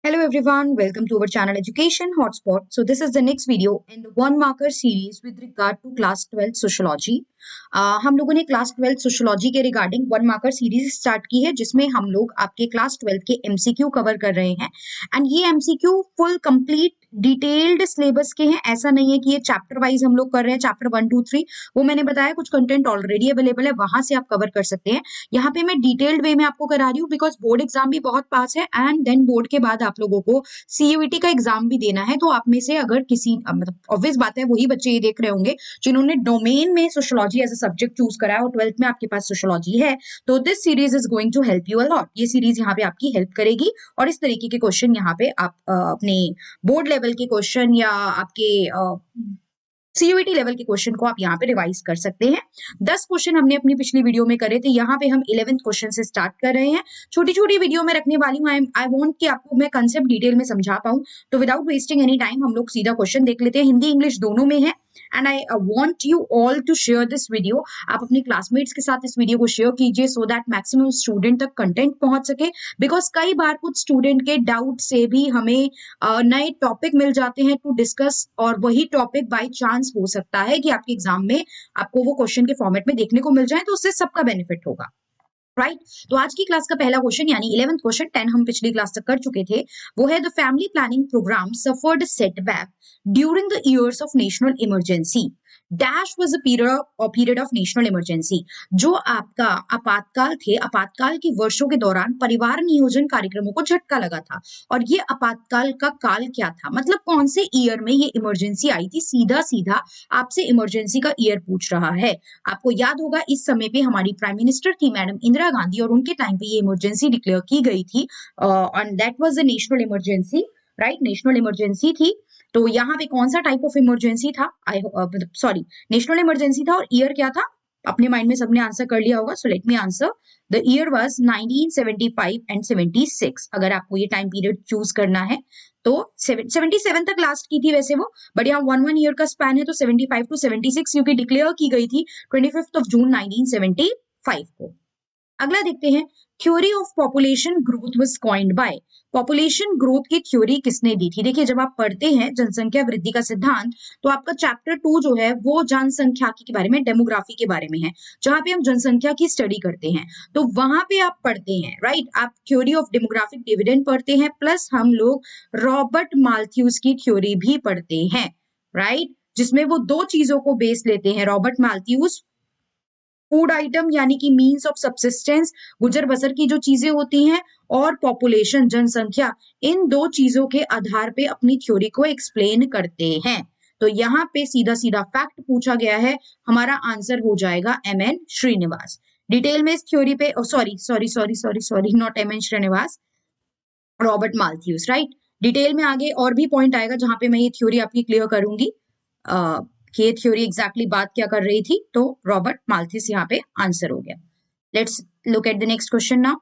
Hello everyone, welcome to our channel Education Hotspot. So this is the next video in the one marker series with regard to class 12 sociology. हम लोगों ने class 12 sociology के regarding one marker series start की है जिसमें हम लोग आपके क्लास 12 के एमसीक्यू कवर कर रहे हैं एंड ये MCQ full complete detailed syllabus के हैं। ऐसा नहीं है कि ये चैप्टर वाइज हम लोग कर रहे हैं, चैप्टर 1 2 3 वो मैंने बताया कुछ कंटेंट ऑलरेडी अवेलेबल है, वहां से आप कवर कर सकते हैं। यहाँ पे मैं डिटेल्ड वे में आपको करा रही हूँ बिकॉज बोर्ड एग्जाम भी बहुत पास है एंड देन बोर्ड के बाद आप लोगों को सीयूईटी का एग्जाम भी देना है। तो आप में से अगर किसी मतलब ऑब्वियस बात है वही बच्चे ये देख रहे होंगे जिन्होंने डोमेन में sociology as a subject choose करा है और 12th में आपके पास सोशोलॉजी है, तो this series is going to help you a lot. ये सीरीज यहाँ पे आपकी हेल्प करेगी और इस तरीके के क्वेश्चन यहाँ पे आप अपने बोर्ड लेवल के क्वेश्चन या आपके सीयूईटी लेवल के क्वेश्चन को आप यहाँ पे रिवाइज कर सकते हैं। 10 क्वेश्चन हमने अपनी पिछली वीडियो में करे थे, यहाँ पे हम 11th क्वेश्चन से स्टार्ट कर रहे हैं। छोटी छोटी वीडियो में रखने वाली हूँ, आई वांट कि आपको मैं कंसेप्ट डिटेल में समझा पाऊँ। तो विदाउट वेस्टिंग एनी टाइम हम लोग सीधा क्वेश्चन देख लेते हैं। हिंदी इंग्लिश दोनों में है and I want you all to share this video. आप अपने क्लासमेट्स के साथ इस वीडियो को शेयर कीजिए सो दैट मैक्सिमम स्टूडेंट तक कंटेंट पहुंच सके। बिकॉज कई बार कुछ स्टूडेंट के डाउट से भी हमें नए टॉपिक मिल जाते हैं टू डिस्कस और वही टॉपिक बाय चांस हो सकता है कि आपके एग्जाम में आपको वो क्वेश्चन के फॉर्मेट में देखने को मिल जाए, तो उससे सबका बेनिफिट होगा। राइट तो आज की क्लास का पहला क्वेश्चन यानी 11th क्वेश्चन, 10 हम पिछली क्लास तक कर चुके थे, वो है the family planning programme suffered setback during the years of national emergency. Dash was a period of national emergency. जो आपका आपातकाल थे, आपातकाल के वर्षों के दौरान परिवार नियोजन कार्यक्रमों को झटका लगा था। और ये आपातकाल का काल क्या था, मतलब कौन से ईयर में ये इमरजेंसी आई थी। सीधा सीधा आपसे इमरजेंसी का ईयर पूछ रहा है। आपको याद होगा इस समय पे हमारी प्राइम मिनिस्टर थी मैडम इंदिरा गांधी और उनके टाइम पे ये इमरजेंसी डिक्लेयर की गई थी and that was the national emergency. Right, national emergency थी। तो यहाँ पे कौन सा टाइप ऑफ इमरजेंसी था, सॉरी नेशनल इमरजेंसी था और ईयर क्या था, अपने माइंड में सबने आंसर कर लिया होगा। So let me answer, the year was 1975 and 76। अगर आपको ये टाइम पीरियड चूज करना है तो 77 तक लास्ट की थी वैसे वो, बट यहाँ 1 ईयर का स्पैन है तो 75 टू 76 क्योंकि डिक्लेयर की गई थी 25 जून 1975 को। अगला देखते हैं, theory of population growth was coined bye. Population growth की थ्योरी किसने दी थी। देखिए जब आप पढ़ते हैं जनसंख्या वृद्धि का सिद्धांत तो आपका चैप्टर 2 जो है वो जनसंख्या के बारे में, डेमोग्राफी के बारे में है, जहां पे हम जनसंख्या की स्टडी करते हैं। तो वहां पे आप पढ़ते हैं, राइट, आप थ्योरी ऑफ डेमोग्राफिक डिविडेंड पढ़ते हैं, प्लस हम लोग रॉबर्ट माल्थ्यूज की थ्योरी भी पढ़ते हैं, राइट, जिसमें वो दो चीजों को बेस लेते हैं। रॉबर्ट माल्थ्यूज फूड आइटम यानी कि मीन्स ऑफ सब्सिस्टेंस, गुजर बसर की जो चीजें होती हैं, और पॉपुलेशन जनसंख्या, इन दो चीजों के आधार पे अपनी थ्योरी को एक्सप्लेन करते हैं। तो यहाँ पे सीधा सीधा फैक्ट पूछा गया है, हमारा आंसर हो जाएगा MN श्रीनिवास। डिटेल में इस थ्योरी पे sorry not MN Srinivas, Robert Malthus. Right, detail में आगे और भी पॉइंट आएगा जहां पे मैं ये थ्योरी आपकी क्लियर करूंगी कि ये थ्योरी एग्जैक्टली बात क्या कर रही थी। तो रॉबर्ट माल्थ्यूस यहाँ पे आंसर हो गया। Let's look at the next question now.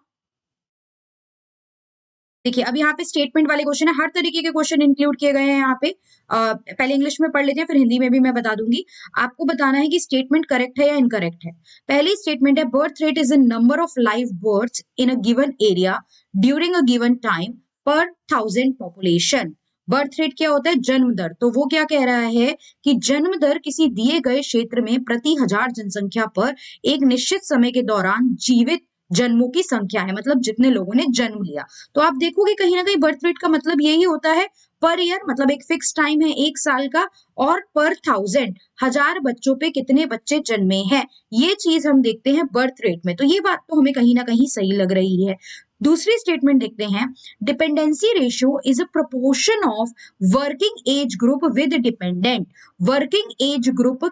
देखिए अब यहाँ पे स्टेटमेंट वाले क्वेश्चन है, हर तरीके के क्वेश्चन इंक्लूड किए गए हैं यहाँ पे। पहले इंग्लिश में पढ़ लेते हैं फिर हिंदी में भी मैं बता दूंगी। आपको बताना है कि स्टेटमेंट करेक्ट है या इनकरेक्ट है। पहली स्टेटमेंट है, birth rate is the number of live births in a given area during a given time per 1000 population. Birth rate क्या होता है, जन्म दर। तो वो क्या कह रहा है कि जन्म दर किसी दिए गए क्षेत्र में प्रति 1000 जनसंख्या पर एक निश्चित समय के दौरान जीवित जन्मों की संख्या है, मतलब जितने लोगों ने जन्म लिया। तो आप देखोगे कहीं ना कहीं बर्थ रेट का मतलब यही होता है, पर ईयर मतलब एक फिक्स टाइम है 1 साल का, और पर 1000 1000 बच्चों पे कितने बच्चे जन्मे हैं, ये चीज हम देखते हैं बर्थ रेट में। तो ये बात तो हमें कहीं ना कहीं सही लग रही है। दूसरी स्टेटमेंट देखते हैं, dependency ratio is a proportion of working age group with dependent. Working age group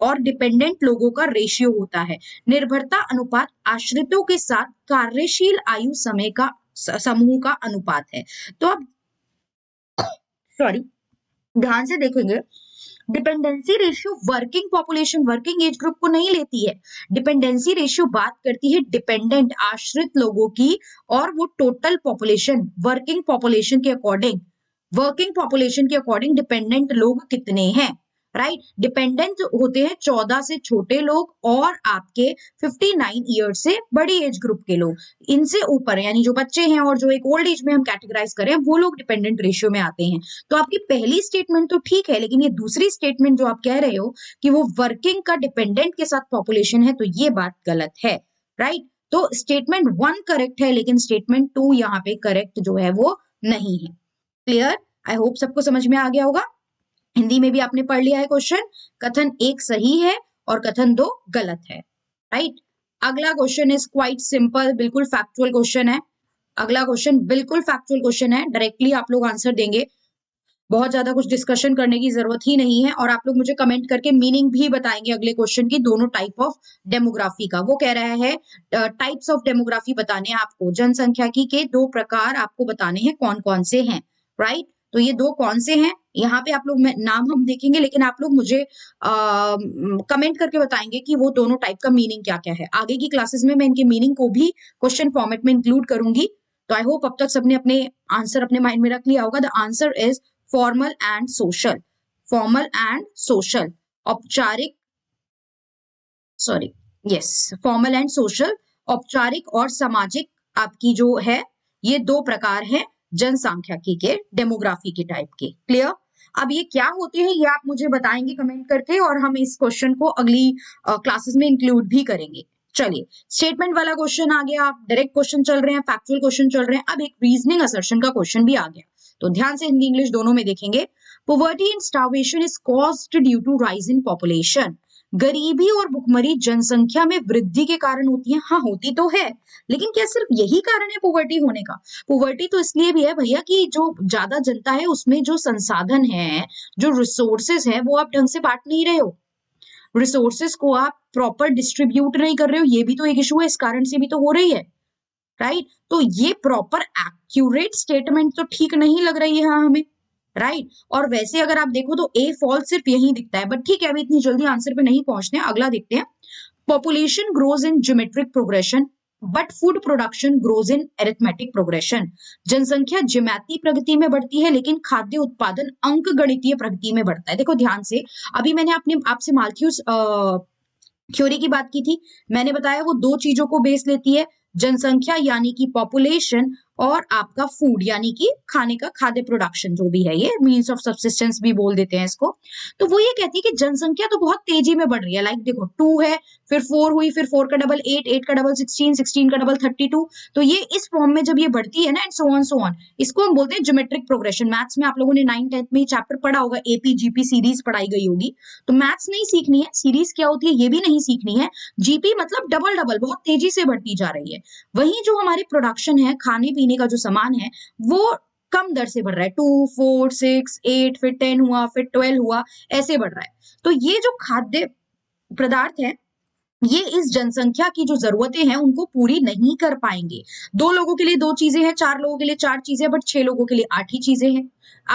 और डिपेंडेंट लोगों का रेशियो होता है। निर्भरता अनुपात आश्रितों के साथ कार्यशील आयु समय का समूह का अनुपात है। तो अब सॉरी ध्यान से देखेंगे, dependency ratio working population, working age group को नहीं लेती है। डिपेंडेंसी रेशियो बात करती है डिपेंडेंट आश्रित लोगों की, और वो टोटल पॉपुलेशन वर्किंग पॉपुलेशन के अकॉर्डिंग, वर्किंग पॉपुलेशन के अकॉर्डिंग डिपेंडेंट लोग कितने हैं। राइट। डिपेंडेंट होते हैं 14 से छोटे लोग और आपके 59 ईयर से बड़ी एज ग्रुप के लोग। इनसे ऊपर यानी जो बच्चे हैं और जो एक ओल्ड एज में हम कैटेगराइज करें वो लोग डिपेंडेंट रेशियो में आते हैं। तो आपकी पहली स्टेटमेंट तो ठीक है, लेकिन ये दूसरी स्टेटमेंट जो आप कह रहे हो कि वो वर्किंग का डिपेंडेंट के साथ पॉपुलेशन है, तो ये बात गलत है। राइट। तो स्टेटमेंट 1 करेक्ट है, लेकिन स्टेटमेंट 2 यहाँ पे करेक्ट जो है वो नहीं है। क्लियर? आई होप सबको समझ में आ गया होगा। हिंदी में भी आपने पढ़ लिया है क्वेश्चन। कथन 1 सही है और कथन 2 गलत है। राइट। अगला क्वेश्चन इज क्वाइट सिंपल, बिल्कुल फैक्चुअल क्वेश्चन है। अगला क्वेश्चन बिल्कुल फैक्चुअल क्वेश्चन है, डायरेक्टली आप लोग आंसर देंगे, बहुत ज्यादा कुछ डिस्कशन करने की जरूरत ही नहीं है। और आप लोग मुझे कमेंट करके मीनिंग भी बताएंगे अगले क्वेश्चन की, दोनों टाइप ऑफ डेमोग्राफी का। वो कह रहा है टाइप्स ऑफ डेमोग्राफी बताने हैं आपको, जनसंख्याकी के 2 प्रकार आपको बताने हैं, कौन कौन से हैं। राइट। तो ये 2 कौन से हैं, यहाँ पे आप लोग नाम हम देखेंगे, लेकिन आप लोग मुझे कमेंट करके बताएंगे कि वो दोनों टाइप का मीनिंग क्या क्या है। आगे की क्लासेस में मैं इनके मीनिंग को भी क्वेश्चन फॉर्मेट में इंक्लूड करूंगी। तो आई होप अब तक सबने अपने आंसर अपने माइंड में रख लिया होगा। The answer is formal and social. Formal and social, औपचारिक, sorry, yes, formal and social, औपचारिक और सामाजिक आपकी जो है, ये 2 प्रकार है जनसांख्यिकी के, डेमोग्राफी के टाइप के। क्लियर? अब ये क्या होते हैं ये आप मुझे बताएंगे कमेंट करके, और हम इस क्वेश्चन को अगली क्लासेस में इंक्लूड भी करेंगे। चलिए, स्टेटमेंट वाला क्वेश्चन आ गया, आप डायरेक्ट क्वेश्चन चल रहे हैं, फैक्चुअल क्वेश्चन चल रहे हैं, अब एक रीजनिंग असर्शन का क्वेश्चन भी आ गया। तो ध्यान से हिंदी इंग्लिश दोनों में देखेंगे। Poverty and starvation is caused due to rise in population. गरीबी और भुखमरी जनसंख्या में वृद्धि के कारण होती है। हाँ, होती तो है, लेकिन क्या सिर्फ यही कारण है पोवर्टी होने का? पोवर्टी तो इसलिए भी है भैया कि जो ज्यादा जनता है उसमें जो संसाधन है, जो रिसोर्सेज है, वो आप ढंग से बांट नहीं रहे हो, रिसोर्सेज को आप प्रॉपर डिस्ट्रीब्यूट नहीं कर रहे हो, ये भी तो एक इशू है, इस कारण से भी तो हो रही है। राइट। तो ये प्रॉपर एक्यूरेट स्टेटमेंट तो ठीक नहीं लग रही है हमें। राइट। और वैसे अगर आप देखो तो ए फॉल्स सिर्फ यही दिखता है, बट ठीक है, अभी इतनी जल्दी आंसर पे नहीं पहुंचते हैं, अगला देखते हैं। Population grows in geometric progression but food production grows in arithmetic progression. जनसंख्या ज्यामितीय प्रगति में बढ़ती है, लेकिन खाद्य उत्पादन अंक गणितीय प्रगति में बढ़ता है। देखो ध्यान से, अभी मैंने आपसे माल्थ्यूस थ्योरी की बात की थी, मैंने बताया वो 2 चीजों को बेस लेती है, जनसंख्या यानी कि पॉपुलेशन, और आपका फूड यानी कि खाने का, खाद्य प्रोडक्शन जो भी है, ये मीन्स ऑफ सब्सिस्टेंस भी बोल देते हैं इसको। तो वो ये कहती है कि जनसंख्या तो बहुत तेजी में बढ़ रही है। लाइक देखो, 2 है, फिर 4 हुई, फिर 4 का डबल 8, 8 का डबल 16, 16 का डबल 32। तो ये इस फॉर्म में जब ये बढ़ती है ना, एंड सो ऑन, इसको हम बोलते हैं ज्योमेट्रिक प्रोग्रेशन। मैथ्स में आप लोगों ने 9th 10th में चैप्टर पढ़ा होगा, एपी जीपी सीरीज पढ़ाई गई होगी। तो मैथ्स नहीं सीखनी है, सीरीज क्या होती है ये भी नहीं सीखनी है, जीपी मतलब डबल डबल, बहुत तेजी से बढ़ती जा रही है। वहीं जो हमारी प्रोडक्शन है, खाने पीने का जो सामान है, वो कम दर से बढ़ रहा है, 2 4 6 8, फिर 10 हुआ, फिर 12 हुआ, ऐसे बढ़ रहा है। तो ये जो खाद्य पदार्थ है, ये इस जनसंख्या की जो जरूरतें हैं उनको पूरी नहीं कर पाएंगे। 2 लोगों के लिए 2 चीजें हैं, 4 लोगों के लिए 4 चीजें, बट 6 लोगों के लिए 8 ही चीजें हैं।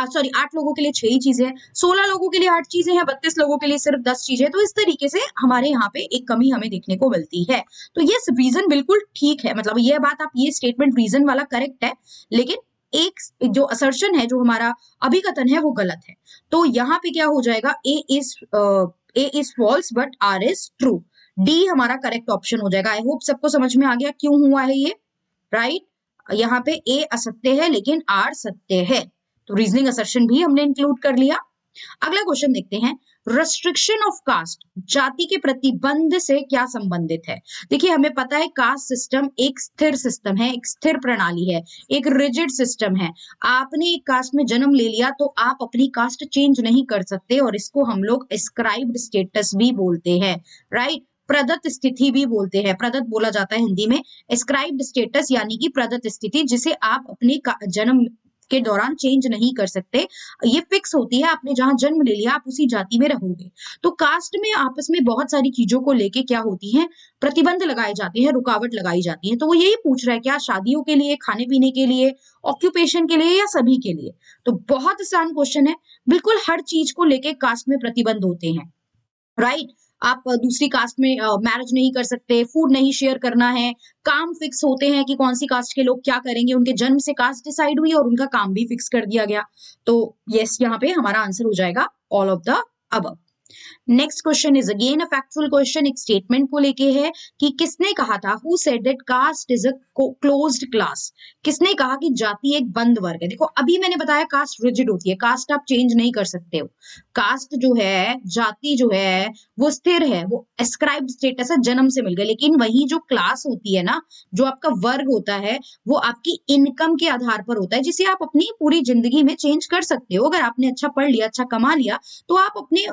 सॉरी, 8 लोगों के लिए 6 ही चीजें हैं, 16 लोगों के लिए 8 चीजें हैं, 32 लोगों के लिए सिर्फ 10 चीजें। तो इस तरीके से हमारे यहाँ पे एक कमी हमें देखने को मिलती है। तो ये रीजन बिल्कुल ठीक है, मतलब ये बात, आप ये स्टेटमेंट रीजन वाला करेक्ट है, लेकिन एक जो असर्शन है, जो हमारा अभिकथन है, वो गलत है। तो यहाँ पे क्या हो जाएगा, A is false but R is true. D हमारा करेक्ट ऑप्शन हो जाएगा। आई होप सबको समझ में आ गया क्यों हुआ है ये। राइट। यहाँ पे ए असत्य है लेकिन आर सत्य है, तो रीजनिंग असर्शन भी हमने इंक्लूड कर लिया। अगला क्वेश्चन देखते हैं, रेस्ट्रिक्शन ऑफ कास्ट, जाति के प्रतिबंध से क्या संबंधित है? देखिए, हमें पता है कास्ट सिस्टम एक स्थिर सिस्टम है, एक स्थिर प्रणाली है, एक रिजिड सिस्टम है। आपने एक कास्ट में जन्म ले लिया तो आप अपनी कास्ट चेंज नहीं कर सकते, और इसको हम लोग एस्क्राइब्ड स्टेटस भी बोलते हैं। राइट। प्रदत्त स्थिति भी बोलते हैं, प्रदत्त बोला जाता है हिंदी में। एस्क्राइब्ड स्टेटस यानी कि प्रदत्त स्थिति, जिसे आप अपने जन्म के दौरान चेंज नहीं कर सकते, ये फिक्स होती है, आपने जहां जन्म ले लिया आप उसी जाति में रहोगे। तो कास्ट में आपस में बहुत सारी चीजों को लेके क्या होती है, प्रतिबंध लगाए जाते हैं, रुकावट लगाई जाती है। तो वो यही पूछ रहा है, क्या शादियों के लिए, खाने पीने के लिए, ऑक्यूपेशन के लिए, या सभी के लिए? तो बहुत आसान क्वेश्चन है, बिल्कुल हर चीज को लेके कास्ट में प्रतिबंध होते हैं। राइट। आप दूसरी कास्ट में मैरिज नहीं कर सकते, फूड नहीं शेयर करना है, काम फिक्स होते हैं कि कौन सी कास्ट के लोग क्या करेंगे, उनके जन्म से कास्ट डिसाइड हुई और उनका काम भी फिक्स कर दिया गया। तो यस, यहाँ पे हमारा आंसर हो जाएगा all of the above. Next question is again a factual question, एक स्टेटमेंट को लेके है कि किसने कहा था, who said that caste is a closed class, किसने कहा कि जाति एक बंद वर्ग है। देखो अभी मैंने बताया कास्ट रिजिड होती है, कास्ट आप चेंज नहीं कर सकते हो। कास्ट जो है, जाति जो है वो स्थिर है, वो एस्क्राइब्ड स्टेटस है, जन्म से मिल गया। लेकिन वही जो क्लास होती है ना, जो आपका वर्ग होता है, वो आपकी इनकम के आधार पर होता है, जिसे आप अपनी पूरी जिंदगी में चेंज कर सकते हो। अगर आपने अच्छा पढ़ लिया, अच्छा कमा लिया, तो आप अपने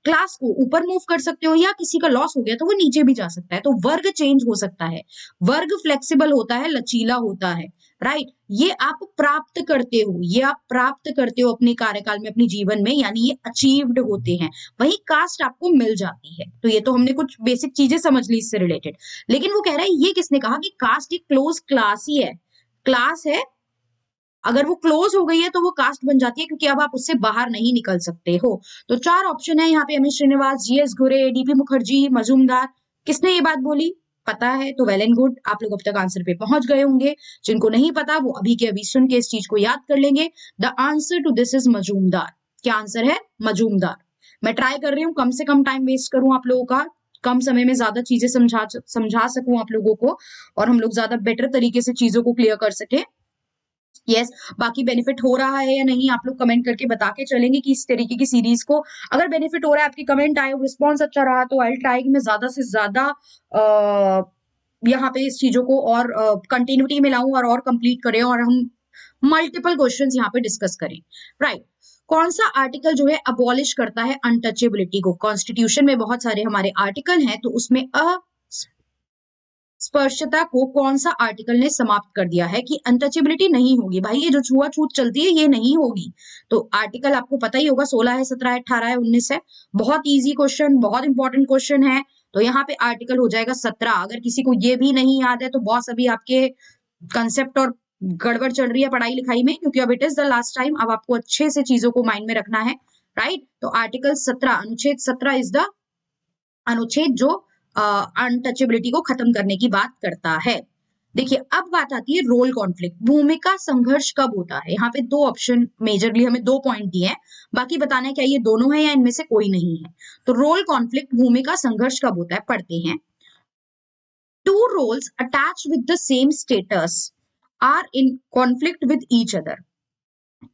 क्लास को ऊपर मूव कर सकते हो, या किसी का लॉस हो गया तो वो नीचे भी जा सकता है। तो वर्ग चेंज हो सकता है, वर्ग फ्लेक्सिबल होता है, लचीला होता है, राइट। ये आप प्राप्त करते हो, ये आप प्राप्त करते हो अपने कार्यकाल में, अपने जीवन में, यानी ये अचीव्ड होते हैं। वही कास्ट आपको मिल जाती है। तो ये तो हमने कुछ बेसिक चीजें समझ ली इससे रिलेटेड। लेकिन वो कह रहा है, ये किसने कहा कि कास्ट एक क्लोज क्लास ही है, क्लास है, अगर वो क्लोज हो गई है तो वो कास्ट बन जाती है, क्योंकि अब आप उससे बाहर नहीं निकल सकते हो। तो 4 ऑप्शन है यहाँ पे, एम एस श्रीनिवास, जीएस घुरे, डीपी मुखर्जी, मजूमदार। किसने ये बात बोली? पता है तो वेल एंड गुड, आप लोग अब तक आंसर पे पहुंच गए होंगे। जिनको नहीं पता वो अभी के अभी सुन के इस चीज को याद कर लेंगे। The answer to this is Majumdar. क्या आंसर है? मजूमदार। मैं ट्राई कर रही हूँ कम से कम टाइम वेस्ट करूं आप लोगों का, कम समय में ज्यादा चीजें समझा सकूं आप लोगों को, और हम लोग ज्यादा बेटर तरीके से चीजों को क्लियर कर सके। यस, बाकी बेनिफिट हो रहा है या नहीं, आप लोग कमेंट करके बता के चलेंगे कि इस तरीके की सीरीज को, अगर बेनिफिट हो रहा है, आपकी कमेंट आए, रिस्पॉन्स अच्छा रहा, तो आई ट्राई कि मैं ज्यादा से ज्यादा यहाँ पे इस चीजों को और कंटिन्यूटी में लाऊं और कंप्लीट करें, और हम मल्टीपल क्वेश्चंस यहाँ पे डिस्कस करें, राइट। कौन सा आर्टिकल जो है अबॉलिश करता है अनटचेबिलिटी को? कॉन्स्टिट्यूशन में बहुत सारे हमारे आर्टिकल हैं, तो उसमें स्पर्शता को कौन सा आर्टिकल ने समाप्त कर दिया है कि अनटचेबिलिटी नहीं होगी? भाई ये जो छुआछूत चलती है ये नहीं होगी। तो आर्टिकल आपको पता ही होगा, 16 है, 17 है, 18 है, 19 है। बहुत इजी क्वेश्चन, बहुत इंपॉर्टेंट क्वेश्चन है। तो यहाँ पे आर्टिकल हो जाएगा 17। अगर किसी को ये भी नहीं याद है तो बॉस अभी आपके कंसेप्ट और गड़बड़ चल रही है पढ़ाई लिखाई में, क्योंकि अब it is the last time. अब आपको अच्छे से चीजों को माइंड में रखना है, राइट। तो आर्टिकल 17, अनुच्छेद 17 इज द अनुच्छेद जो अनटचेबिलिटी को खत्म करने की बात करता है। देखिए अब बात आती है रोल कॉन्फ्लिक्ट, भूमिका संघर्ष कब होता है? यहाँ पे 2 ऑप्शन मेजरली हमें 2 पॉइंट दिए हैं, बाकी बताना है क्या ये दोनों है या इनमें से कोई नहीं है। तो रोल कॉन्फ्लिक्ट, भूमिका संघर्ष कब होता है? पढ़ते हैं। 2 roles attached with the same status are in conflict with each other.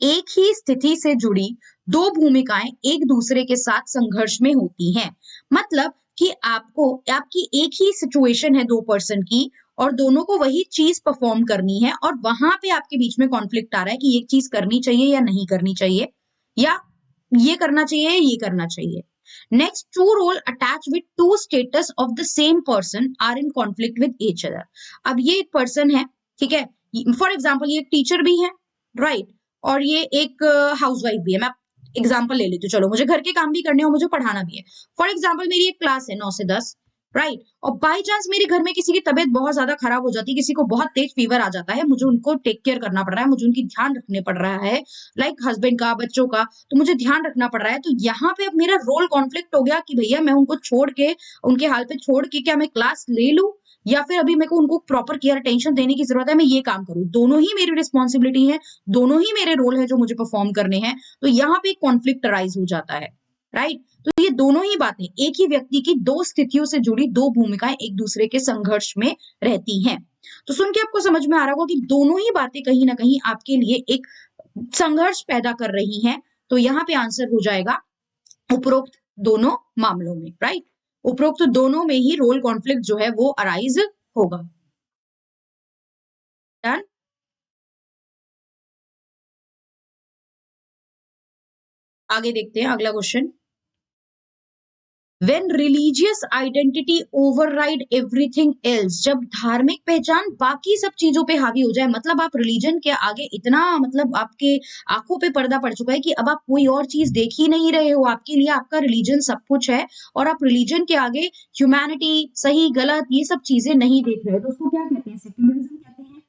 एक ही स्थिति से जुड़ी 2 भूमिकाएं एक दूसरे के साथ संघर्ष में होती हैं। मतलब कि आपकी एक ही सिचुएशन है 2 पर्सन की, और दोनों को वही चीज परफॉर्म करनी है, और वहां पे आपके बीच में कॉन्फ्लिक्ट आ रहा है कि ये चीज करनी चाहिए या नहीं करनी चाहिए, या ये करना चाहिए, ये करना चाहिए। Next, 2 role attach with 2 status of the same person are in conflict with each other. अब ये एक पर्सन है, ठीक है, फॉर एग्जाम्पल ये एक टीचर भी है, राइट, और ये एक हाउसवाइफ भी है। मैं एग्जाम्पल ले लेती हूँ, चलो, मुझे घर के काम भी करने और मुझे पढ़ाना भी है। फॉर एग्जाम्पल मेरी एक क्लास है 9 से 10, राइट, और बाई चांस मेरे घर में किसी की तबीयत बहुत ज्यादा खराब हो जाती है, किसी को बहुत तेज फीवर आ जाता है, मुझे उनको टेक केयर करना पड़ रहा है, मुझे उनकी ध्यान रखने पड़ रहा है, लाइक हस्बैंड का, बच्चों का, तो मुझे ध्यान रखना पड़ रहा है। तो यहाँ पे अब मेरा रोल कॉन्फ्लिक्ट हो गया कि भैया मैं उनको छोड़ के, उनके हाल पे छोड़ के, क्या मैं क्लास ले लूं, या फिर अभी मेरे को उनको प्रॉपर केयर अटेंशन देने की जरूरत है, मैं ये काम करूं। दोनों ही मेरी रिस्पॉन्सिबिलिटी है, दोनों ही मेरे रोल है जो मुझे परफॉर्म करने हैं। तो यहाँ पे कॉन्फ्लिक्ट अराइज हो जाता है, राइट। तो ये दोनों ही बातें, एक ही व्यक्ति की 2 स्थितियों से जुड़ी 2 भूमिकाएं एक दूसरे के संघर्ष में रहती हैं। तो सुन के आपको समझ में आ रहा होगा कि दोनों ही बातें कहीं ना कहीं आपके लिए एक संघर्ष पैदा कर रही हैं। तो यहाँ पे आंसर हो जाएगा उपरोक्त दोनों मामलों में, राइट। उपरोक्त दोनों में ही रोल कॉन्फ्लिक्ट जो है वो अराइज होगा। डन। आगे देखते हैं अगला question. When religious identity override everything else, जब धार्मिक पहचान बाकी सब चीजों पे हावी हो जाए, मतलब आप रिलीजन के आगे इतना, मतलब आपके आंखों पे पर्दा पड़ चुका है कि अब आप कोई और चीज देख ही नहीं रहे हो, आपके लिए आपका रिलीजन सब कुछ है, और आप रिलीजन के आगे ह्यूमैनिटी, सही गलत, ये सब चीजें नहीं देख रहे हो, तो उसको क्या कहते हैं? सेक्युलरिज्म कहते हैं,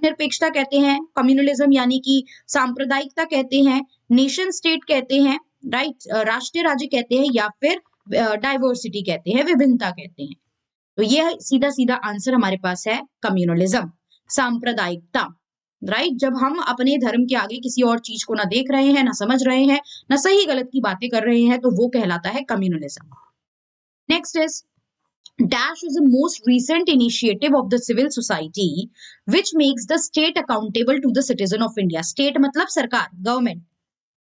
निरपेक्षता कहते हैं, कम्युनलिज्म यानी कि सांप्रदायिकता कहते हैं, नेशन स्टेट कहते हैं, राइट, राष्ट्रीय राज्य कहते हैं, या फिर डाइवर्सिटी कहते हैं, विभिन्नता कहते हैं। तो ये सीधा सीधा आंसर हमारे पास है कम्युनलिज्म, सांप्रदायिकता। राइट। जब हम अपने धर्म के आगे किसी और चीज को ना देख रहे हैं, ना समझ रहे हैं, ना सही गलत की बातें कर रहे हैं, तो वो कहलाता है communalism. Next is Dash is the most recent initiative of the civil society which makes the state accountable to the citizen of India. State मतलब सरकार,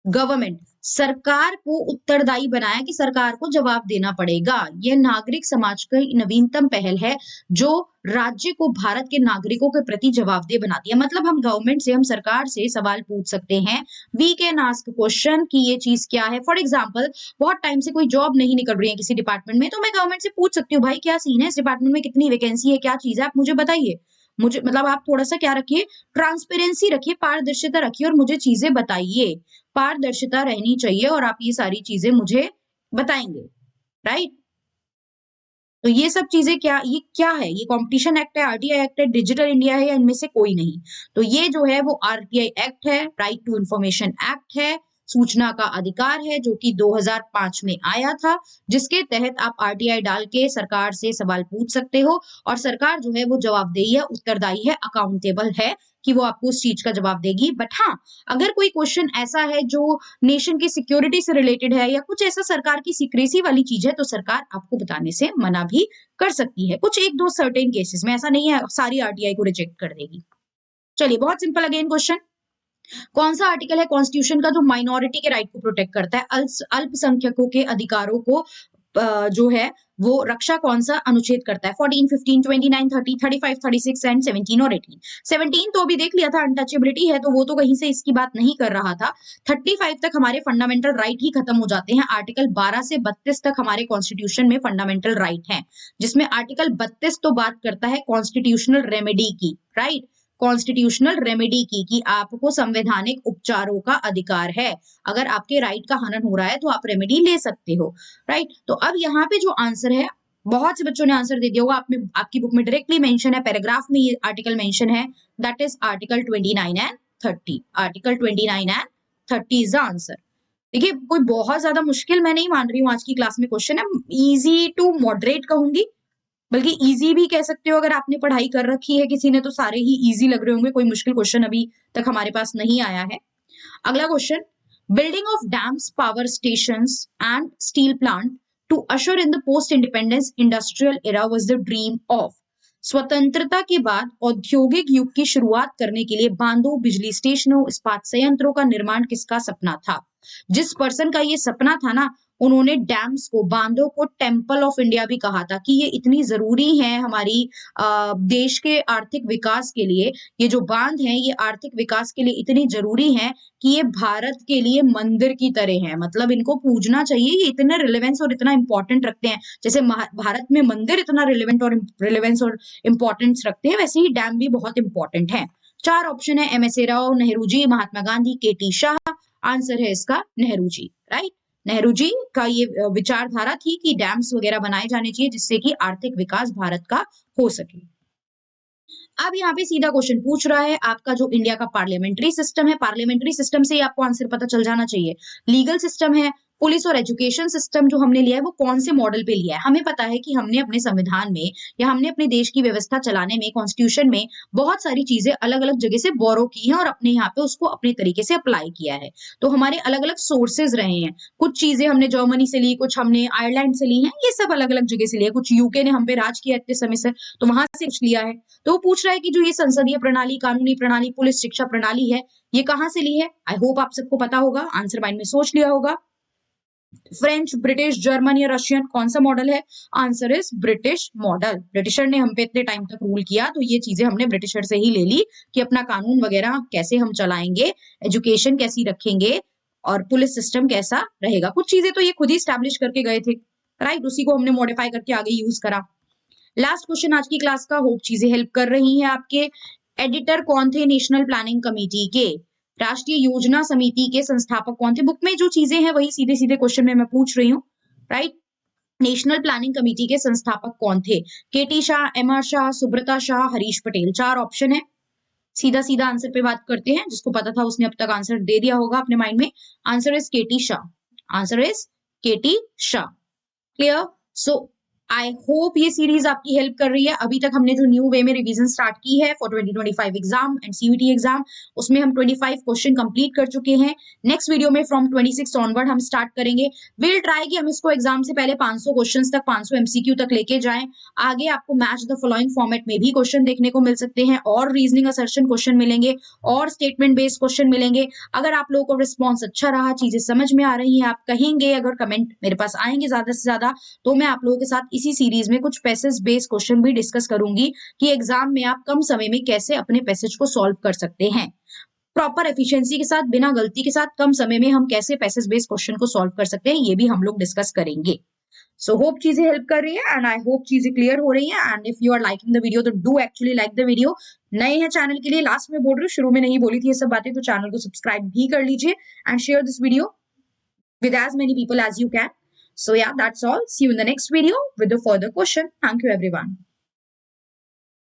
गवर्नमेंट सरकार को उत्तरदायी बनाया कि सरकार को जवाब देना पड़ेगा। यह नागरिक समाज की नवीनतम पहल है जो राज्य को भारत के नागरिकों के प्रति जवाबदेह बनाती है। मतलब हम गवर्नमेंट से, हम सरकार से सवाल पूछ सकते हैं। वी कैन आस्क क्वेश्चन कि ये चीज क्या है। फॉर एग्जाम्पल, बहुत टाइम से कोई जॉब नहीं निकल रही है किसी डिपार्टमेंट में, तो मैं गवर्नमेंट से पूछ सकती हूँ, भाई क्या सीन है इस डिपार्टमेंट में, कितनी वैकेंसी है, क्या चीज है, आप मुझे बताइए। मुझे मतलब आप थोड़ा सा क्या रखिए, ट्रांसपेरेंसी रखिए, पारदर्शिता रखिए और मुझे चीजें बताइए। पारदर्शिता रहनी चाहिए और आप ये सारी चीजें मुझे बताएंगे, राइट। तो ये सब चीजें ये क्या है, ये कंपटीशन एक्ट है, आरटीआई एक्ट है, डिजिटल इंडिया है, या इनमें से कोई नहीं। तो ये जो है वो आरटीआई एक्ट है, राइट टू इंफॉर्मेशन एक्ट है, सूचना का अधिकार है, जो कि 2005 में आया था, जिसके तहत आप आरटीआई डाल के सरकार से सवाल पूछ सकते हो और सरकार जो है वो जवाबदेही है, उत्तरदायी है, अकाउंटेबल है कि वो आपको उस चीज का जवाब देगी। बट हाँ, अगर कोई क्वेश्चन ऐसा है जो नेशन की सिक्योरिटी से रिलेटेड है या कुछ ऐसा सरकार की सीक्रेसी वाली चीज है, तो सरकार आपको बताने से मना भी कर सकती है, कुछ एक दो सर्टेन केसेस में। ऐसा नहीं है सारी आरटीआई को रिजेक्ट कर देगी। चलिए, बहुत सिंपल अगेन क्वेश्चन, कौन सा आर्टिकल है कॉन्स्टिट्यूशन का जो माइनॉरिटी के राइट को प्रोटेक्ट करता है, अल्पसंख्यकों के अधिकारों को जो है वो रक्षा कौन सा अनुच्छेद करता है? 14, 15, 29, 30, 35, 36 एंड 17 और 18। 17 तो अभी देख लिया था, अनटचेबिलिटी है, तो वो तो कहीं से इसकी बात नहीं कर रहा था। 35 तक हमारे फंडामेंटल राइट ही खत्म हो जाते हैं। आर्टिकल 12 से 32 तक हमारे कॉन्स्टिट्यूशन में फंडामेंटल राइट है, जिसमें आर्टिकल 32 तो बात करता है कॉन्स्टिट्यूशनल रेमेडी की, राइट, कॉन्स्टिट्यूशनल रेमेडी की, कि आपको संवैधानिक उपचारों का अधिकार है। अगर आपके राइट का हनन हो रहा है तो आप रेमेडी ले सकते हो, राइट। तो अब यहाँ पे जो आंसर है, बहुत से बच्चों ने आंसर दे दिया होगा, आपकी बुक में डायरेक्टली मेंशन है, पैराग्राफ में ये आर्टिकल मेंशन है, that is article 29 and 30। Article 29 and 30 is the answer. देखिए, कोई बहुत ज्यादा मुश्किल मैं नहीं मान रही हूँ आज की क्लास में क्वेश्चन है, इजी टू मॉडरेट कहूंगी, बल्कि इजी भी कह सकते हो। अगर आपने पढ़ाई कर रखी है किसी ने तो सारे ही इजी लग रहे होंगे, कोई मुश्किल क्वेश्चन अभी तक हमारे पास नहीं आया है। अगला question, building of dams, power stations and steel plant to assure in the post independence industrial era was the dream of. स्वतंत्रता के बाद औद्योगिक युग की शुरुआत करने के लिए बांधों, बिजली स्टेशनों, इस्पात संयंत्रों का निर्माण किसका सपना था? जिस पर्सन का ये सपना था ना, उन्होंने डैम्स को, बांधों को टेम्पल ऑफ इंडिया भी कहा था कि ये इतनी जरूरी है हमारी देश के आर्थिक विकास के लिए। ये जो बांध हैं ये आर्थिक विकास के लिए इतनी जरूरी है कि ये भारत के लिए मंदिर की तरह है, मतलब इनको पूजना चाहिए, ये इतने रिलेवेंस और इतना इंपॉर्टेंट रखते हैं। जैसे भारत में मंदिर इतना रिलेवेंस और इंपॉर्टेंस रखते हैं, वैसे ही डैम भी बहुत इंपॉर्टेंट है। 4 ऑप्शन है, एमएसए राव, नेहरू जी, महात्मा गांधी, केटी शाह। आंसर है इसका नेहरू जी, राइट। नेहरू जी का ये विचारधारा थी कि डैम्स वगैरह बनाए जाने चाहिए जिससे कि आर्थिक विकास भारत का हो सके। अब यहाँ पे सीधा क्वेश्चन पूछ रहा है, आपका जो इंडिया का पार्लियामेंट्री सिस्टम है, पार्लियामेंट्री सिस्टम से ही आपको आंसर पता चल जाना चाहिए। लीगल सिस्टम है, पुलिस और एजुकेशन सिस्टम जो हमने लिया है वो कौन से मॉडल पे लिया है? हमें पता है कि हमने अपने संविधान में या हमने अपने देश की व्यवस्था चलाने में, कॉन्स्टिट्यूशन में बहुत सारी चीजें अलग अलग जगह से बोरो की हैं और अपने यहाँ पे उसको अपने तरीके से अप्लाई किया है। तो हमारे अलग अलग सोर्सेज रहे हैं, कुछ चीजें हमने जर्मनी से ली, कुछ हमने आयरलैंड से ली हैं, ये सब अलग अलग जगह से लिया, कुछ यूके ने हम पे राज किया इतने समय से, तो वहां से कुछ लिया है। तो वो पूछ रहा है कि जो ये संसदीय प्रणाली, कानूनी प्रणाली, पुलिस शिक्षा प्रणाली है, ये कहां से ली है? आई होप आप सबको पता होगा, आंसर माइंड में सोच लिया होगा। फ्रेंच, ब्रिटिश, जर्मन या रशियन, कौन सा मॉडल है? Answer is British model. Britisher ने हम पे इतने टाइम तक रूल किया, तो ये चीजें हमने ब्रिटिशर से ही ले ली कि अपना कानून वगैरह कैसे हम चलाएंगे, एजुकेशन कैसी रखेंगे और पुलिस सिस्टम कैसा रहेगा। कुछ चीजें तो ये खुद ही स्टैब्लिश करके गए थे, राइट, उसी को हमने मॉडिफाई करके आगे यूज करा। लास्ट क्वेश्चन आज की क्लास का, होप चीजें हेल्प कर रही हैं आपके। एडिटर कौन थे नेशनल प्लानिंग कमेटी के? राष्ट्रीय योजना समिति के संस्थापक कौन थे? बुक में जो चीजें हैं वही सीधे सीधे क्वेश्चन में मैं पूछ रही हूँ, राइट। नेशनल प्लानिंग कमेटी के संस्थापक कौन थे? केटी शाह, एमआर शाह, सुब्रता शाह, हरीश पटेल। 4 ऑप्शन है, सीधा सीधा आंसर पे बात करते हैं। जिसको पता था उसने अब तक आंसर दे दिया होगा अपने माइंड में। Answer is K T Shah, answer is K T Shah. Clear? So I hope ये सीरीज आपकी हेल्प कर रही है। अभी तक हमने जो न्यू वे में रिवीजन स्टार्ट की है for 2025 exam and CUET exam, उसमें हम 25 क्वेश्चन कंप्लीट कर चुके हैं। नेक्स्ट वीडियो में फ्रॉम 26 ऑनवर्ड हम स्टार्ट करेंगे। विल ट्राई कि हम इसको एग्जाम से पहले 500 क्वेश्चन तक, 500 एमसीक्यू तक लेके जाएं। आगे आपको मैच द फॉलोइंग फॉर्मेट में भी क्वेश्चन देखने को मिल सकते हैं, और रीजनिंग असर्शन क्वेश्चन मिलेंगे, और स्टेटमेंट बेस्ड क्वेश्चन मिलेंगे। अगर आप लोगों को रिस्पॉन्स अच्छा रहा, चीजें समझ में आ रही है, आप कहेंगे, अगर कमेंट मेरे पास आएंगे ज्यादा से ज्यादा, तो मैं आप लोगों के साथ इसी सीरीज में कुछ पैसेज बेस्ड क्वेश्चन भी डिस्कस करूंगी कि एग्जाम में आप कम समय में कैसे अपने पैसेज को सॉल्व कर सकते हैं। प्रॉपर एफिशिएंसी के साथ, बिना गलती के साथ, कम समय में हम कैसे पैसेज बेस्ड क्वेश्चन को सॉल्व कर सकते हैं, ये भी हम लोग डिस्कस करेंगे। सो होप चीजें हेल्प कर रही है एंड आई होप चीजें क्लियर हो रही है। And if you are liking the video तो do actually like the video. नए हैं चैनल के लिए, लास्ट में बोल रही हूँ, शुरू में नहीं बोली थी ये सब बातें, तो चैनल को सब्सक्राइब भी कर लीजिए and share this video with as many people as you can. So yeah, that's all. See you in the next video with a further question. Thank you everyone.